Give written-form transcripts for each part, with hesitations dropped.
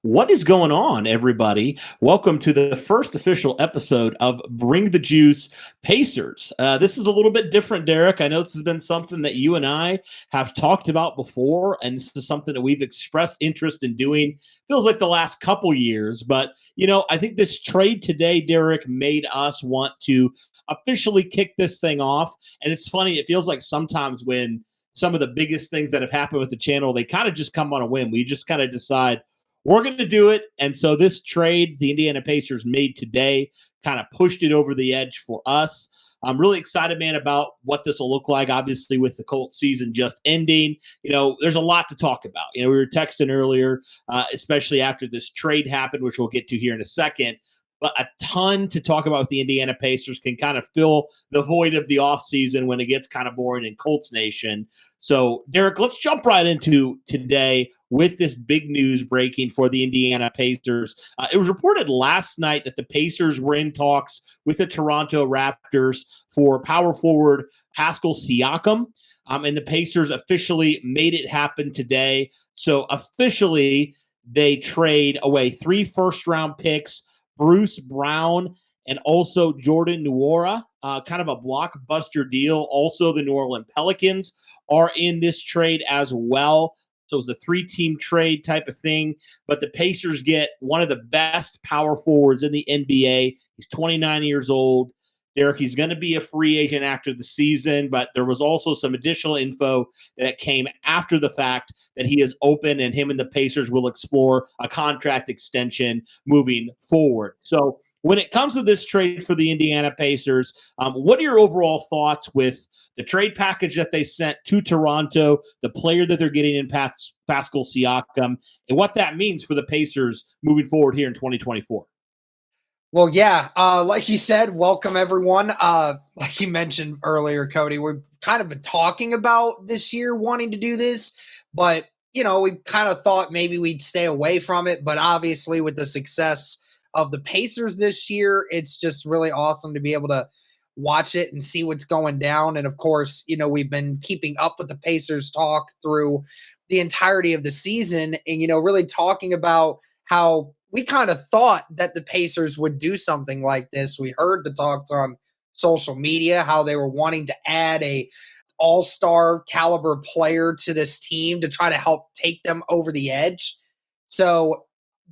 What is going on, everybody? Welcome to the first official episode of Bring the Juice Pacers. This is a little bit different, Derek. I know this has been something that you and I have talked about before, and this is something that we've expressed interest in doing. Feels like the last couple years, but I think this trade today, Derek, made us want to officially kick this thing off. And it's funny; it feels like sometimes when some of the biggest things that have happened with the channel, they kind of just come on a whim. We just kind of decide we're going to do it. And so this trade the Indiana Pacers made today kind of pushed it over the edge for us. I'm really excited, man, about what this will look like. Obviously, with the Colts season just ending, there's a lot to talk about. We were texting earlier, especially after this trade happened, which we'll get to here in a second. But a ton to talk about with the Indiana Pacers can kind of fill the void of the offseason when it gets kind of boring in Colts Nation. So, Derek, let's jump right into today with this big news breaking for the Indiana Pacers. It was reported last night that the Pacers were in talks with the Toronto Raptors for power forward Pascal Siakam, and the Pacers officially made it happen today. So officially, they trade away 3 first-round picks, Bruce Brown, and also Jordan Nwora, kind of a blockbuster deal. Also, the New Orleans Pelicans are in this trade as well. So it was a 3-team trade type of thing. But the Pacers get one of the best power forwards in the NBA. He's 29 years old. Derek, he's going to be a free agent after the season, but there was also some additional info that came after the fact that he is open and him and the Pacers will explore a contract extension moving forward. So when it comes to this trade for the Indiana Pacers, what are your overall thoughts with the trade package that they sent to Toronto, the player that they're getting in Pascal Siakam, and what that means for the Pacers moving forward here in 2024? Well, yeah, like you said, welcome everyone. Like you mentioned earlier, Cody, we've kind of been talking about this year wanting to do this, but we kind of thought maybe we'd stay away from it. But obviously, with the success of the Pacers this year, it's just really awesome to be able to watch it and see what's going down. And of course, we've been keeping up with the Pacers talk through the entirety of the season, and really talking about how we kind of thought that the Pacers would do something like this. We heard the talks on social media, how they were wanting to add a all-star caliber player to this team to try to help take them over the edge. So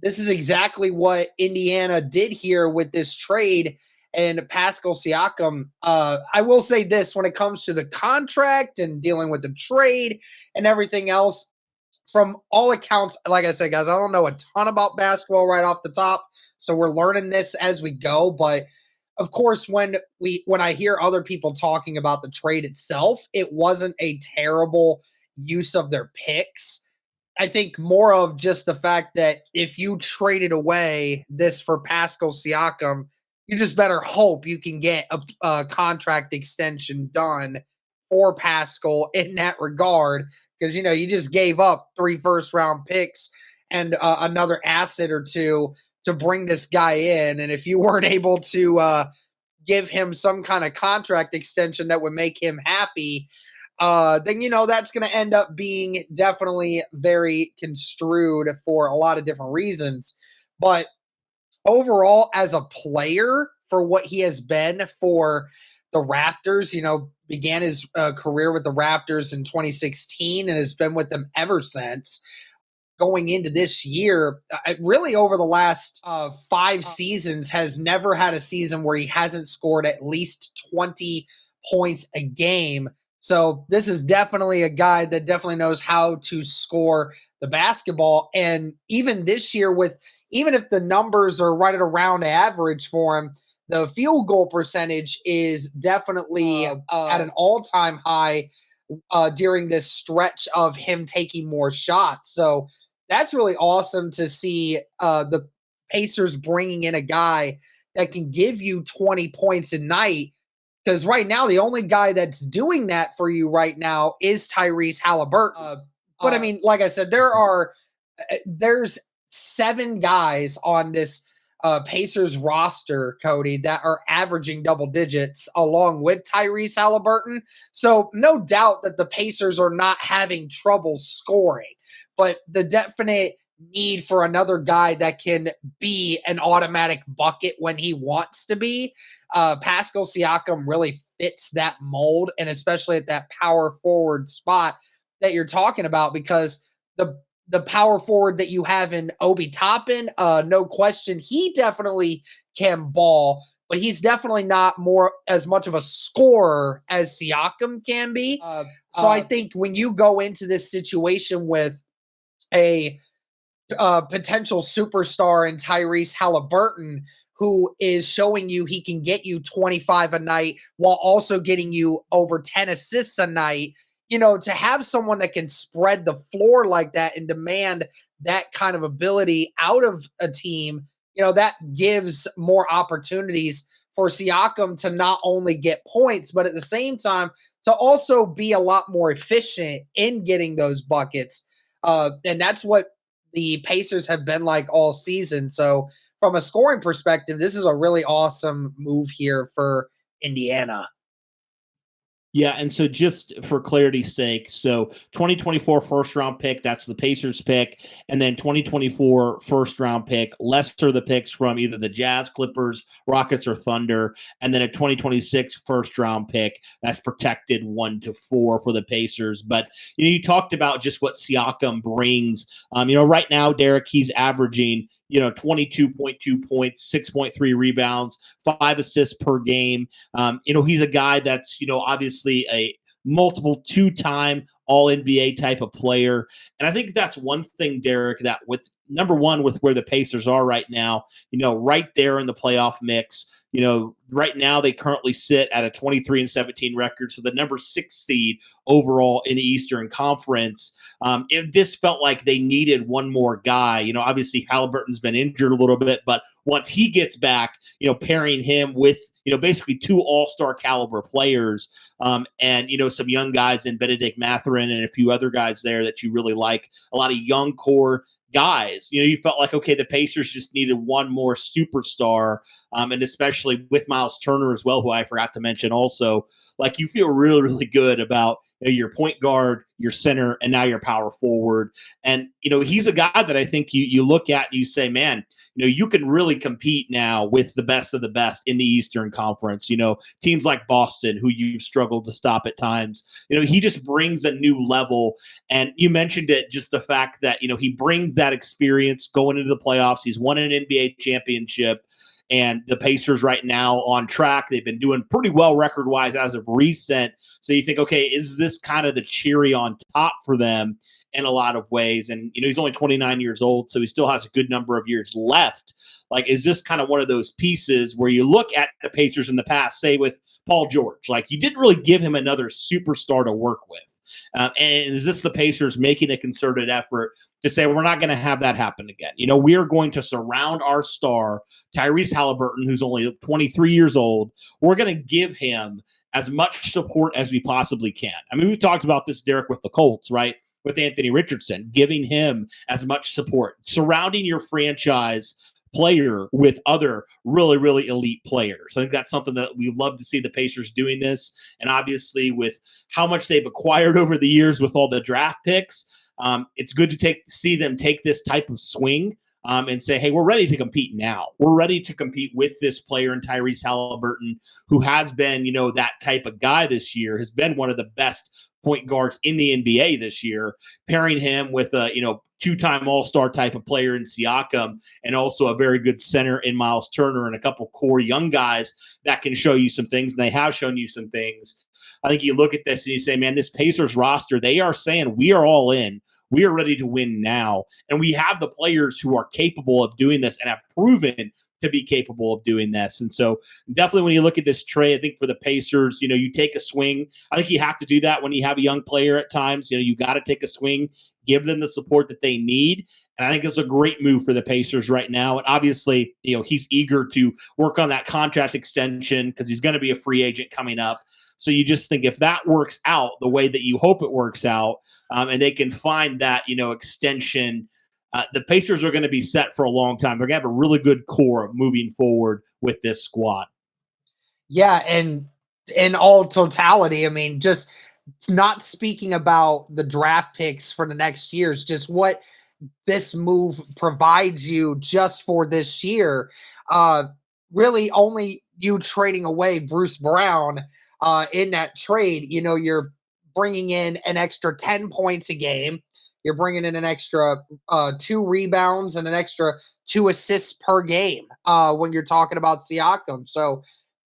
this is exactly what Indiana did here with this trade. And Pascal Siakam, I will say this, when it comes to the contract and dealing with the trade and everything else, from all accounts, like I said, guys, I don't know a ton about basketball right off the top, so we're learning this as we go. But of course, when I hear other people talking about the trade itself, it wasn't a terrible use of their picks. I think more of just the fact that if you traded away this for Pascal Siakam, you just better hope you can get a contract extension done for Pascal in that regard. Because, you just gave up 3 first-round picks and another asset or two to bring this guy in. And if you weren't able to give him some kind of contract extension that would make him happy, then, that's going to end up being definitely very construed for a lot of different reasons. But overall, as a player, for what he has been for the Raptors, began his career with the Raptors in 2016 and has been with them ever since. Going into this year, really over the last 5 seasons, has never had a season where he hasn't scored at least 20 points a game. So this is definitely a guy that definitely knows how to score the basketball. And even this year, even if the numbers are right at around average for him, the field goal percentage is definitely at an all-time high during this stretch of him taking more shots. So that's really awesome to see the Pacers bringing in a guy that can give you 20 points a night. Because right now, the only guy that's doing that for you right now is Tyrese Halliburton. But I mean, like I said, there's 7 guys on this Pacers roster, Cody, that are averaging double digits along with Tyrese Halliburton. So no doubt that the Pacers are not having trouble scoring. But the definite need for another guy that can be an automatic bucket when he wants to be. Pascal Siakam really fits that mold, and especially at that power forward spot that you're talking about, because the power forward that you have in Obi Toppin, no question, he definitely can ball, but he's definitely not more as much of a scorer as Siakam can be. So I think when you go into this situation with a potential superstar in Tyrese Halliburton, who is showing you he can get you 25 a night while also getting you over 10 assists a night. To have someone that can spread the floor like that and demand that kind of ability out of a team, that gives more opportunities for Siakam to not only get points, but at the same time to also be a lot more efficient in getting those buckets. And that's what the Pacers have been like all season. So, from a scoring perspective, this is a really awesome move here for Indiana. Yeah, and so just for clarity's sake, so 2024 first round pick, that's the Pacers pick, and then 2024 first round pick, lesser the picks from either the Jazz, Clippers, Rockets, or Thunder, and then a 2026 first round pick that's protected 1 to 4 for the Pacers. But you talked about just what Siakam brings. Right now, Derek, he's averaging 22.2 points, 6.3 rebounds, 5 assists per game. He's a guy that's, obviously a multiple 2-time all NBA type of player. And I think that's one thing, Derek, that with number one, with where the Pacers are right now, right there in the playoff mix. Right now they currently sit at a 23-17 record, so the number 6 seed overall in the Eastern Conference. This felt like they needed one more guy. Obviously Halliburton's been injured a little bit, but once he gets back, pairing him with basically 2 all-star caliber players, and some young guys in Benedict Mathurin and a few other guys there that you really like, a lot of young core guys. You felt like, okay, the Pacers just needed one more superstar, and especially with Miles Turner as well, who I forgot to mention also. Like, you feel really, really good about your point guard, your center, and now your power forward. And, he's a guy that I think you look at and you say, man, you can really compete now with the best of the best in the Eastern Conference. Teams like Boston, who you've struggled to stop at times. He just brings a new level. And you mentioned it, just the fact that, he brings that experience going into the playoffs. He's won an NBA championship. And the Pacers right now on track. They've been doing pretty well record-wise as of recent. So you think, okay, is this kind of the cherry on top for them in a lot of ways? And, he's only 29 years old, so he still has a good number of years left. Like, is this kind of one of those pieces where you look at the Pacers in the past, say with Paul George, like you didn't really give him another superstar to work with. And is this the Pacers making a concerted effort to say, we're not going to have that happen again? We are going to surround our star, Tyrese Halliburton, who's only 23 years old. We're going to give him as much support as we possibly can. I mean, we've talked about this, Derek, with the Colts, right? With Anthony Richardson, giving him as much support, surrounding your franchise player with other really, really elite players. I think that's something that we love to see the Pacers doing this. And obviously with how much they've acquired over the years with all the draft picks, it's good to see them take this type of swing and say, hey, we're ready to compete now. We're ready to compete with this player in Tyrese Halliburton, who has been, that type of guy this year, has been one of the best point guards in the NBA this year, pairing him with a, 2-time all-star type of player in Siakam, and also a very good center in Miles Turner, and a couple core young guys that can show you some things, and they have shown you some things. I think you look at this and you say, man, this Pacers roster, they are saying we are all in. We are ready to win now. And we have the players who are capable of doing this and have proven to be capable of doing this. And so definitely when you look at this trade, I think for the Pacers, you take a swing. I think you have to do that when you have a young player at times. You got to take a swing, give them the support that they need. And I think it's a great move for the Pacers right now. And obviously, he's eager to work on that contract extension because he's going to be a free agent coming up. So you just think if that works out the way that you hope it works out, and they can find that, extension, the Pacers are going to be set for a long time. They're going to have a really good core moving forward with this squad. Yeah, and in all totality, I mean, just not speaking about the draft picks for the next years, just what this move provides you just for this year. Really, only you trading away Bruce Brown in that trade, you're bringing in an extra 10 points a game. You're bringing in an extra 2 rebounds and an extra 2 assists per game when you're talking about Siakam. So,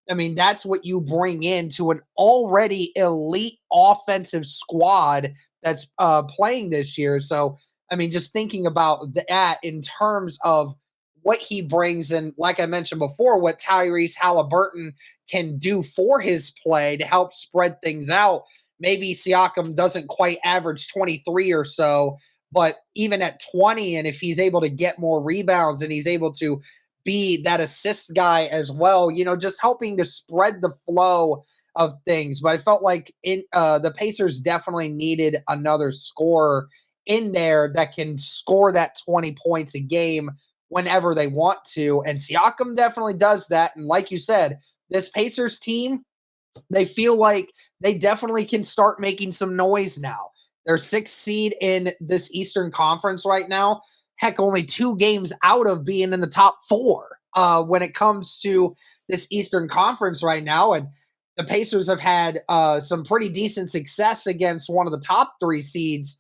I mean, that's what you bring into an already elite offensive squad that's playing this year. So, I mean, just thinking about that in terms of what he brings, and like I mentioned before, what Tyrese Halliburton can do for his play to help spread things out. Maybe Siakam doesn't quite average 23 or so, but even at 20, and if he's able to get more rebounds and he's able to be that assist guy as well, just helping to spread the flow of things. But I felt like the Pacers definitely needed another scorer in there that can score that 20 points a game whenever they want to. And Siakam definitely does that. And like you said, this Pacers team, they feel like they definitely can start making some noise now. They're 6th seed in this Eastern Conference right now. Heck, only 2 games out of being in the top 4 when it comes to this Eastern Conference right now. And the Pacers have had some pretty decent success against one of the top 3 seeds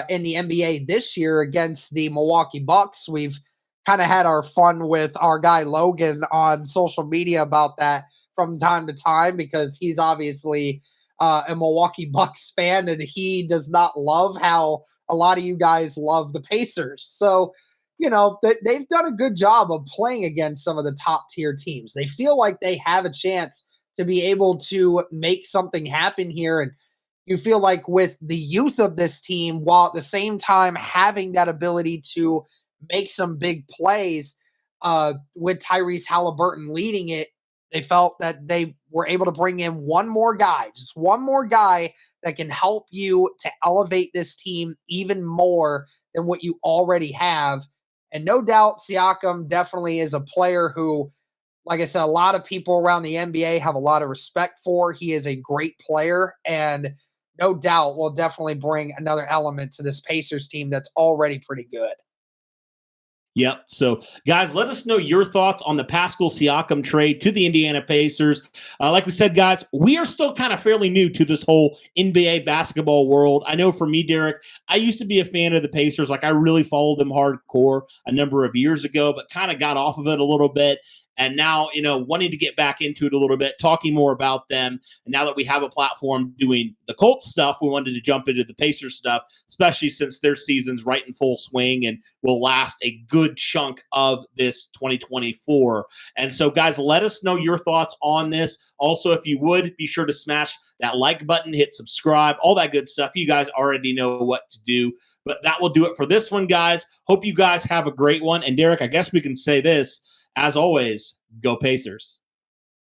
in the NBA this year against the Milwaukee Bucks. We've kind of had our fun with our guy Logan on social media about that from time to time, because he's obviously a Milwaukee Bucks fan and he does not love how a lot of you guys love the Pacers. So, they've done a good job of playing against some of the top tier teams. They feel like they have a chance to be able to make something happen here. And you feel like with the youth of this team, while at the same time having that ability to make some big plays with Tyrese Halliburton leading it, they felt that they were able to bring in one more guy that can help you to elevate this team even more than what you already have. And no doubt Siakam definitely is a player who, like I said, a lot of people around the NBA have a lot of respect for. He is a great player and no doubt will definitely bring another element to this Pacers team that's already pretty good. Yep. So, guys, let us know your thoughts on the Pascal Siakam trade to the Indiana Pacers. Like we said, guys, we are still kind of fairly new to this whole NBA basketball world. I know for me, Derek, I used to be a fan of the Pacers. Like, I really followed them hardcore a number of years ago, but kind of got off of it a little bit. And now, wanting to get back into it a little bit, talking more about them. And now that we have a platform doing the Colts stuff, we wanted to jump into the Pacers stuff, especially since their season's right in full swing and will last a good chunk of this 2024. And so, guys, let us know your thoughts on this. Also, if you would, be sure to smash that like button, hit subscribe, all that good stuff. You guys already know what to do. But that will do it for this one, guys. Hope you guys have a great one. And Derek, I guess we can say this. As always, go Pacers.